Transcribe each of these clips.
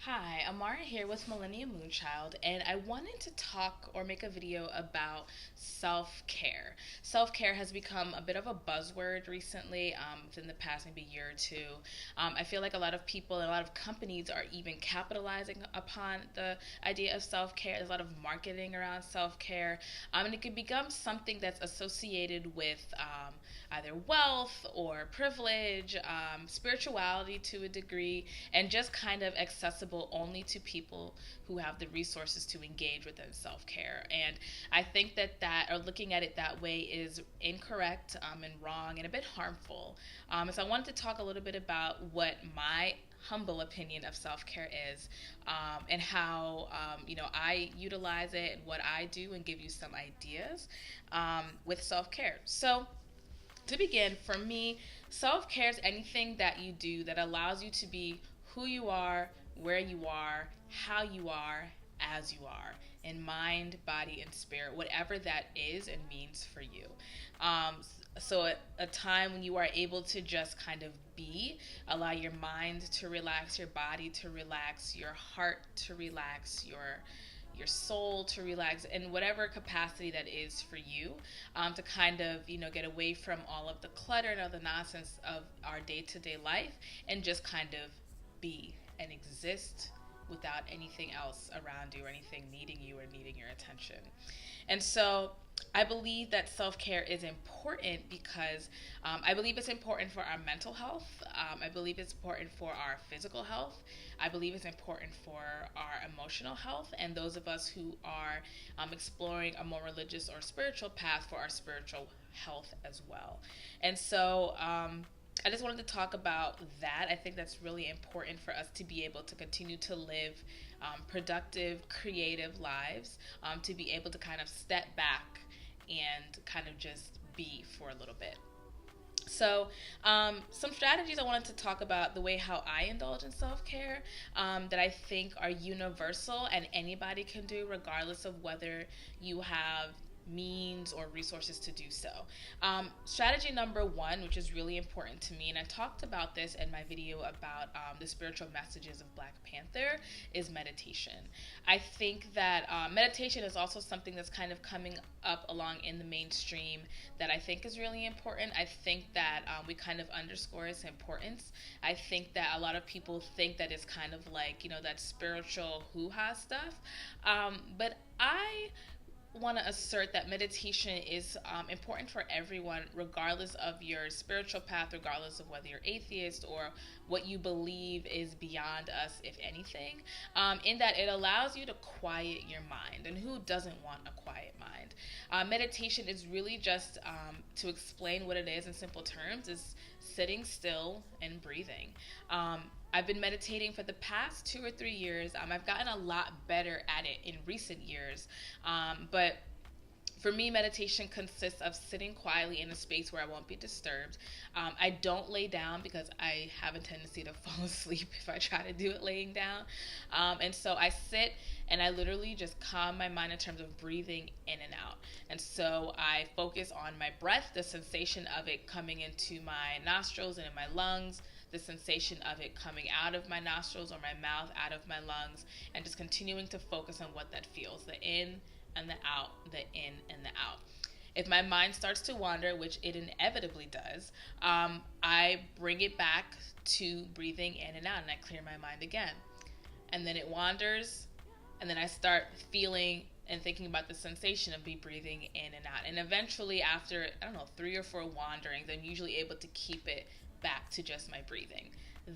Hi, Amara here with Millennium Moonchild, and I wanted to talk or make a video about self care. Self care has become a bit of a buzzword recently, within the past maybe year or two. I feel like a lot of people and a lot of companies are even capitalizing upon the idea of self care. There's a lot of marketing around self care, and it can become something that's associated with either wealth or privilege, spirituality to a degree, and just kind of accessible only to people who have the resources to engage within self-care. And I think or looking at it that way is incorrect, and wrong and a bit harmful. So I wanted to talk a little bit about what my humble opinion of self-care is, and how I utilize it and what I do, and give you some ideas with self-care. So to begin, for me, self care is anything that you do that allows you to be who you are, where you are, how you are, as you are, in mind, body, and spirit, whatever that is and means for you. So, a time when you are able to just kind of be, allow your mind to relax, your body to relax, your heart to relax, your soul to relax in whatever capacity that is for you, to kind of get away from all of the clutter and all the nonsense of our day-to-day life, and just kind of be and exist without anything else around you or anything needing you or needing your attention. And so I believe that self care is important because I believe it's important for our mental health. I believe it's important for our physical health. I believe it's important for our emotional health, and those of us who are exploring a more religious or spiritual path, for our spiritual health as well. And so I just wanted to talk about that. I think that's really important for us to be able to continue to live productive, creative lives, to be able to kind of step back and kind of just be for a little bit. So, some strategies I wanted to talk about the way how I indulge in self care, that I think are universal and anybody can do, regardless of whether you have means or resources to do so. Strategy number one, which is really important to me, and I talked about this in my video about the spiritual messages of Black Panther, is meditation. I think that meditation is also something that's kind of coming up along in the mainstream that I think is really important. I think that we kind of underscore its importance. I think that a lot of people think that it's kind of like, that spiritual hoo ha stuff. But I want to assert that meditation is important for everyone, regardless of your spiritual path, regardless of whether you're atheist or what you believe is beyond us, if anything, in that it allows you to quiet your mind. And who doesn't want a quiet mind? Meditation is really just, to explain what it is in simple terms, is sitting still and breathing. I've been meditating for the past 2 or 3 years. I've gotten a lot better at it in recent years. But for me, meditation consists of sitting quietly in a space where I won't be disturbed. I don't lay down because I have a tendency to fall asleep if I try to do it laying down. And so I sit and I literally just calm my mind in terms of breathing in and out. And so I focus on my breath, the sensation of it coming into my nostrils and in my lungs, the sensation of it coming out of my nostrils or my mouth, out of my lungs, and just continuing to focus on what that feels, the in and the out, the in and the out. If my mind starts to wander, which it inevitably does, I bring it back to breathing in and out, and I clear my mind again. And then it wanders, and then I start feeling and thinking about the sensation of me breathing in and out. And eventually, after, 3 or 4 wanderings, I'm usually able to keep it back to just my breathing.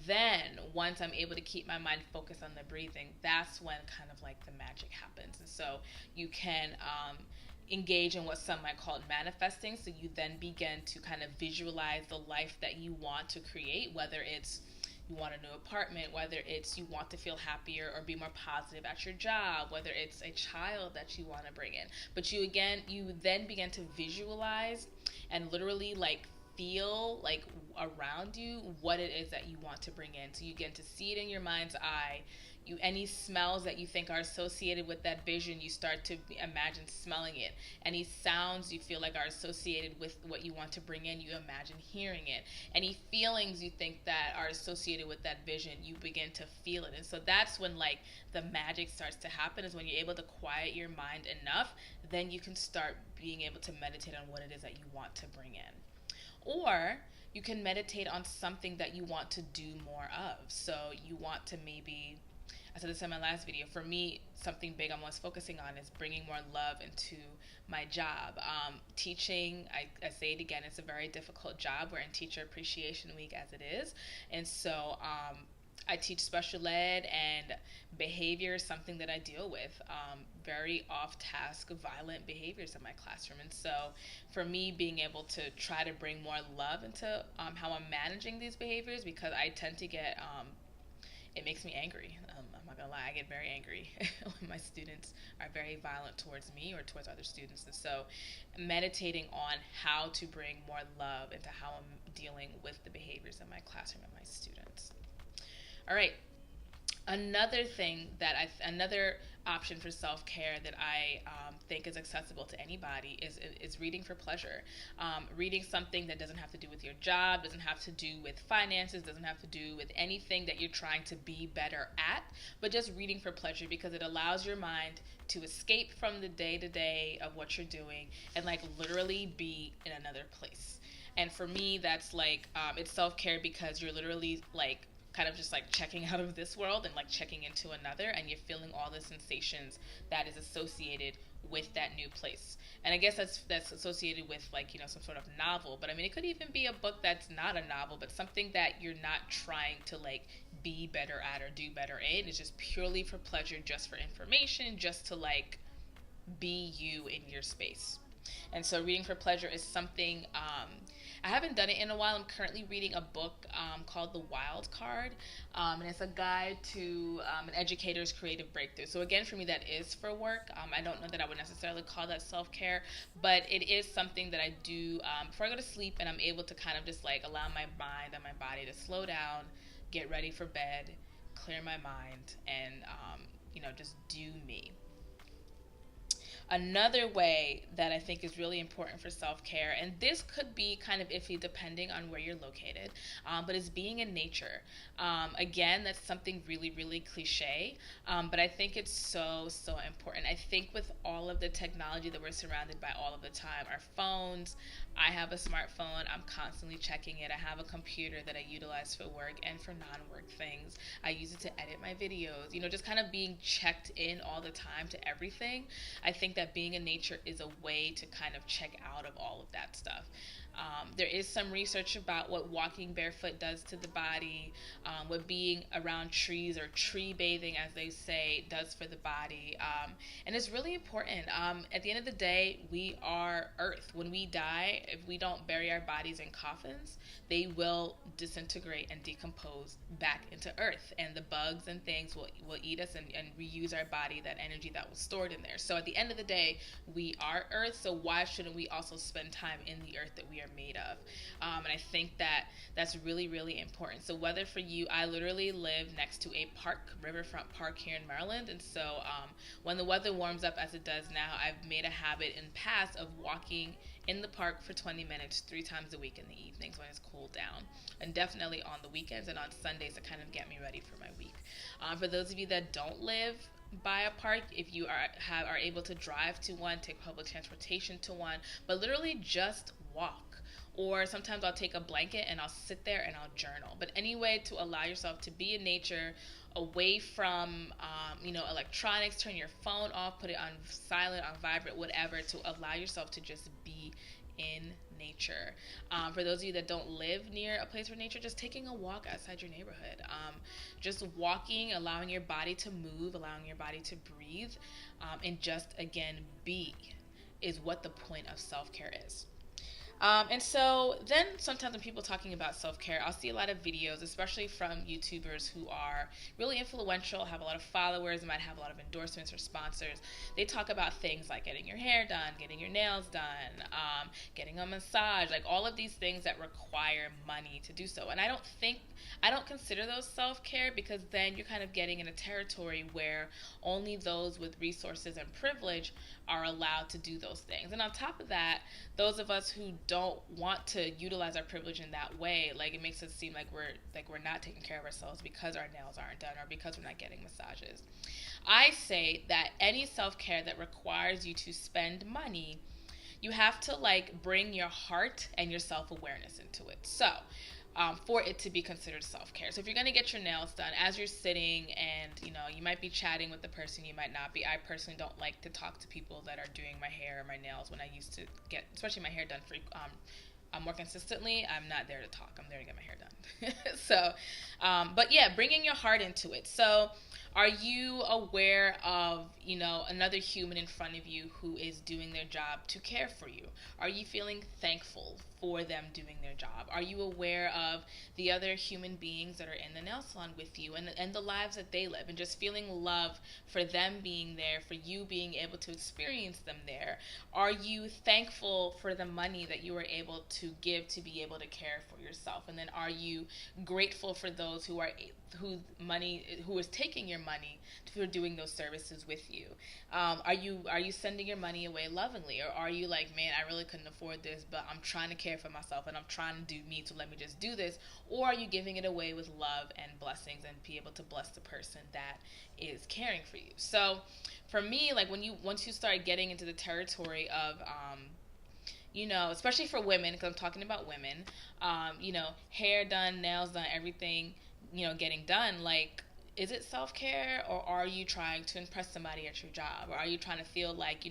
Then, once I'm able to keep my mind focused on the breathing, that's when kind of like the magic happens. And so you can engage in what some might call manifesting. So you then begin to kind of visualize the life that you want to create, whether it's you want a new apartment, whether it's you want to feel happier or be more positive at your job, whether it's a child that you want to bring in. But you then begin to visualize and literally like feel like around you what it is that you want to bring in. So you get to see it in your mind's eye. Any smells that you think are associated with that vision, you start to imagine smelling it. Any sounds you feel like are associated with what you want to bring in, you imagine hearing it. Any feelings you think that are associated with that vision, you begin to feel it. And so that's when like the magic starts to happen, is when you're able to quiet your mind enough, then you can start being able to meditate on what it is that you want to bring in. Or you can meditate on something that you want to do more of. So you want to maybe, I said this in my last video, for me, something big I'm always focusing on is bringing more love into my job. Teaching, I say it again, it's a very difficult job. We're in Teacher Appreciation Week as it is. And so I teach special ed, and behavior is something that I deal with. Very off-task, violent behaviors in my classroom. And so for me, being able to try to bring more love into how I'm managing these behaviors, because I tend to get, it makes me angry. I'm not gonna lie, I get very angry when my students are very violent towards me or towards other students. And so meditating on how to bring more love into how I'm dealing with the behaviors in my classroom and my students. All right. Another another option for self-care that I think is accessible to anybody is reading for pleasure. Reading something that doesn't have to do with your job, doesn't have to do with finances, doesn't have to do with anything that you're trying to be better at, but just reading for pleasure, because it allows your mind to escape from the day-to-day of what you're doing and like literally be in another place. And for me, that's like, it's self-care because you're literally like kind of just like checking out of this world and like checking into another, and you're feeling all the sensations that is associated with that new place. And I guess that's associated with like, you know, some sort of novel, but I mean, it could even be a book that's not a novel, but something that you're not trying to like be better at or do better in. It's just purely for pleasure, just for information, just to like be you in your space. And so reading for pleasure is something, I haven't done it in a while. I'm currently reading a book called The Wild Card, and it's a guide to an educator's creative breakthrough. So again, for me, that is for work. I don't know that I would necessarily call that self-care, but it is something that I do before I go to sleep, and I'm able to kind of just like allow my mind and my body to slow down, get ready for bed, clear my mind, and just do me. Another way that I think is really important for self-care, and this could be kind of iffy depending on where you're located, but is being in nature. Again, that's something really, really cliche, but I think it's so, so important. I think with all of the technology that we're surrounded by all of the time, our phones, I have a smartphone, I'm constantly checking it. I have a computer that I utilize for work and for non-work things. I use it to edit my videos, just kind of being checked in all the time to everything. I think that being in nature is a way to kind of check out of all of that stuff. There is some research about what walking barefoot does to the body, what being around trees or tree bathing, as they say, does for the body. And it's really important. At the end of the day, we are Earth. When we die, if we don't bury our bodies in coffins, they will disintegrate and decompose back into Earth. And the bugs and things will eat us and reuse our body, that energy that was stored in there. So at the end of the day, we are Earth. So why shouldn't we also spend time in the Earth that we are made of? And I think that that's really, really important. So whether for you, I literally live next to a park, riverfront park here in Maryland. And so when the weather warms up as it does now, I've made a habit in the past of walking in the park for 20 minutes 3 times a week in the evenings when it's cooled down, and definitely on the weekends and on Sundays to kind of get me ready for my week. For those of you that don't live by a park, if you are able to drive to one, take public transportation to one, but literally just walk. Or sometimes I'll take a blanket and I'll sit there and I'll journal. But anyway, to allow yourself to be in nature, away from electronics, turn your phone off, put it on silent, on vibrate, whatever, to allow yourself to just be in nature. For those of you that don't live near a place for nature, just taking a walk outside your neighborhood. Just walking, allowing your body to move, allowing your body to breathe, and just, again, be is what the point of self-care is. And so then sometimes when people talking about self-care, I'll see a lot of videos, especially from YouTubers who are really influential, have a lot of followers, might have a lot of endorsements or sponsors. They talk about things like getting your hair done, getting your nails done, getting a massage, like all of these things that require money to do so. And I don't consider those self-care, because then you're kind of getting in a territory where only those with resources and privilege are allowed to do those things. And on top of that, those of us who don't want to utilize our privilege in that way, like it makes it seem like we're not taking care of ourselves because our nails aren't done or because we're not getting massages. I say that any self-care that requires you to spend money, you have to like bring your heart and your self-awareness into it. So for it to be considered self-care. So if you're going to get your nails done, as you're sitting and you might be chatting with the person, you might not be. I personally don't like to talk to people that are doing my hair or my nails when I used to get, especially my hair done more consistently. I'm not there to talk. I'm there to get my hair done. So, but yeah, bringing your heart into it. So, are you aware of, another human in front of you who is doing their job to care for you? Are you feeling thankful for them doing their job? Are you aware of the other human beings that are in the nail salon with you and the lives that they live, and just feeling love for them being there, for you being able to experience them there? Are you thankful for the money that you were able to give to be able to care for yourself? And then are you grateful for those who is taking your money for doing those services with you? Are you sending your money away lovingly, or are you like, man, I really couldn't afford this, but I'm trying to care for myself and I'm trying to do me, so let me just do this? Or are you giving it away with love and blessings and be able to bless the person that is caring for you? So for me, like once you start getting into the territory of especially for women, because I'm talking about women, hair done, nails done, everything, getting done, like, is it self-care, or are you trying to impress somebody at your job? Or are you trying to feel like,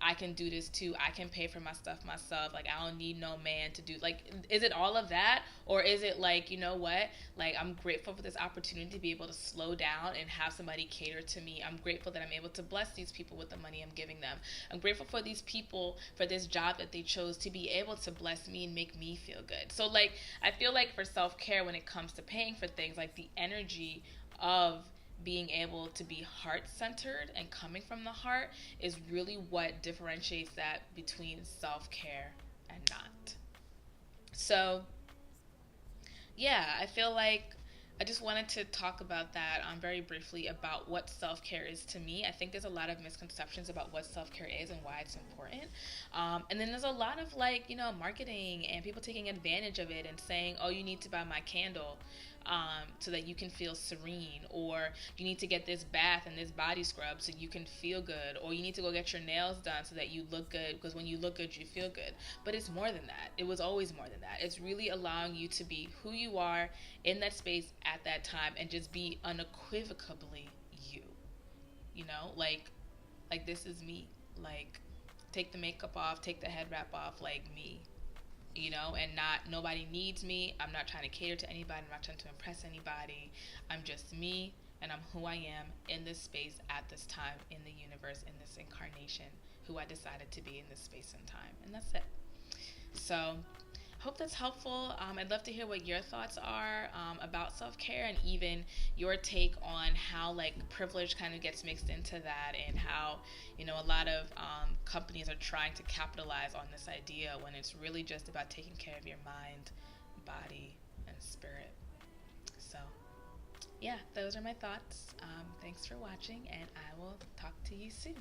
I can do this too, I can pay for my stuff myself, like I don't need no man to do, like, is it all of that? Or is it like, what, like, I'm grateful for this opportunity to be able to slow down and have somebody cater to me. I'm grateful that I'm able to bless these people with the money I'm giving them. I'm grateful for these people, for this job that they chose to be able to bless me and make me feel good. So like, I feel like for self-care, when it comes to paying for things, like the energy of being able to be heart-centered and coming from the heart is really what differentiates that between self-care and not. So yeah, I feel like I just wanted to talk about that very briefly, about what self-care is to me. I think there's a lot of misconceptions about what self-care is and why it's important. And then there's a lot of like, marketing and people taking advantage of it and saying, oh, you need to buy my candle so that you can feel serene, or you need to get this bath and this body scrub so you can feel good, or you need to go get your nails done so that you look good, because when you look good you feel good. But it's more than that. It was always more than that. It's really allowing you to be who you are in that space at that time and just be unequivocally you. Like this is me. Like, take the makeup off, take the head wrap off, like me, and not, nobody needs me. I'm not trying to cater to anybody. I'm not trying to impress anybody. I'm just me, and I'm who I am in this space at this time in the universe, in this incarnation, who I decided to be in this space and time. And that's it. So hope that's helpful. I'd love to hear what your thoughts are about self-care, and even your take on how like privilege kind of gets mixed into that, and how a lot of companies are trying to capitalize on this idea when it's really just about taking care of your mind, body, and spirit. So yeah, those are my thoughts. Thanks for watching, and I will talk to you soon.